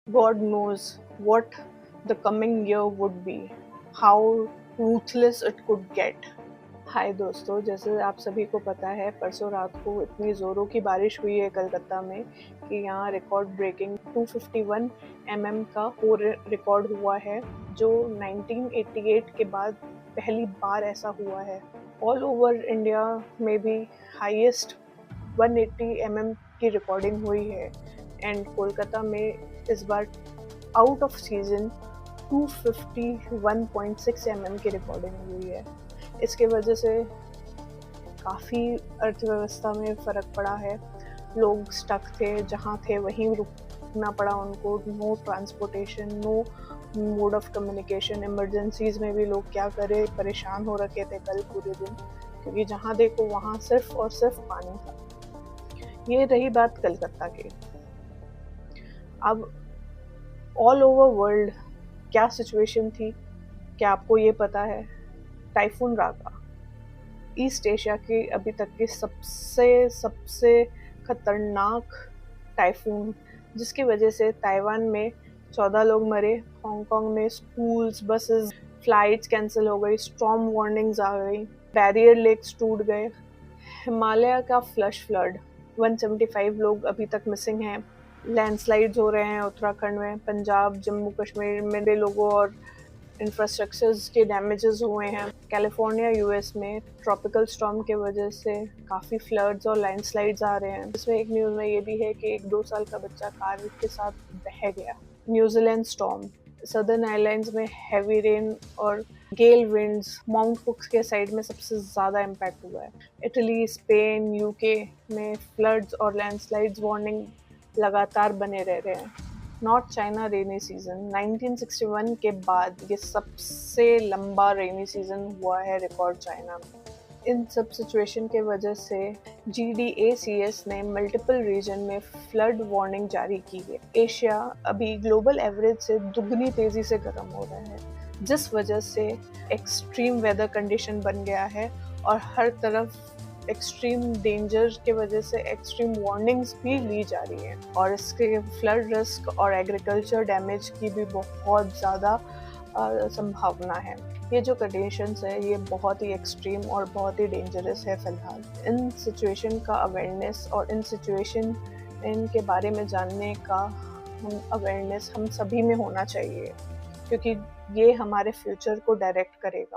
God knows what the coming year would be, how ruthless it could get. हाय दोस्तों, जैसे आप सभी को पता है परसों रात को इतनी ज़ोरों की बारिश हुई है कलकत्ता में कि यहाँ रिकॉर्ड ब्रेकिंग 251 का रिकॉर्ड हुआ है, जो 1988 के बाद पहली बार ऐसा हुआ है। ऑल ओवर इंडिया में भी हाईएस्ट 180 की रिकॉर्डिंग हुई है एंड कोलकाता में इस बार आउट ऑफ सीजन 251.6 की रिकॉर्डिंग हुई है। इसके वजह से काफ़ी अर्थव्यवस्था में फ़र्क पड़ा है। लोग स्टक थे, जहाँ थे वहीं रुकना पड़ा उनको। No transportation, no mode of communication. Emergencies में भी लोग क्या करें, परेशान हो रखे थे कल पूरे दिन, क्योंकि जहाँ देखो वहाँ सिर्फ और सिर्फ पानी था। ये रही बात कलकत्ता की। अब ऑल ओवर वर्ल्ड क्या सिचुएशन थी, क्या आपको ये पता है? टाइफून राका ईस्ट एशिया की अभी तक की सबसे खतरनाक टाइफून, जिसकी वजह से ताइवान में 14 लोग मरे, हांगकांग में स्कूल्स, बसेस, फ्लाइट्स कैंसिल हो गई, स्टॉर्म वार्निंग्स आ गई, बैरियर लेक्स टूट गए, हिमालय का फ्लैश फ्लड, 175 लोग अभी तक मिसिंग हैं, लैंडस्लाइड्स हो रहे हैं उत्तराखंड में, पंजाब, जम्मू कश्मीर में भी लोगों और इंफ्रास्ट्रक्चर्स के डैमेजेस हुए हैं। कैलिफोर्निया यूएस में ट्रॉपिकल स्टॉर्म के वजह से काफ़ी फ्लड्स और लैंडस्लाइड्स आ रहे हैं। इसमें एक न्यूज़ में ये भी है कि एक 2 साल का बच्चा कार के साथ बह गया। न्यूजीलैंड स्टॉर्म, सदर्न आइलैंड्स में हैवी रेन और गेल विंड्स, माउंट कुक्स के साइड में सबसे ज़्यादा इम्पैक्ट हुआ है। इटली, स्पेन, यूके में फ्लड्स और लैंडस्लाइड्स वार्निंग लगातार बने रह रहे हैं। नॉर्थ चाइना रेनी सीजन 1961 के बाद ये सबसे लंबा रेनी सीजन हुआ है रिकॉर्ड चाइना में। इन सब सिचुएशन के वजह से GDACS ने मल्टीपल रीजन में फ्लड वार्निंग जारी की है। एशिया अभी ग्लोबल एवरेज से दुगनी तेजी से गर्म हो रहा है, जिस वजह से एक्सट्रीम वेदर कंडीशन बन गया है और हर तरफ एक्सट्रीम डेंजर के वजह से एक्सट्रीम वार्निंग्स भी ली जा रही हैं और इसके फ्लड रिस्क और एग्रीकल्चर डैमेज की भी बहुत ज़्यादा संभावना है। ये जो कंडीशंस है ये बहुत ही एक्सट्रीम और बहुत ही डेंजरस है फ़िलहाल। इन सिचुएशन का अवेयरनेस और इन सिचुएशन इनके बारे में जानने का अवेयरनेस हम सभी में होना चाहिए, क्योंकि ये हमारे फ्यूचर को डायरेक्ट करेगा।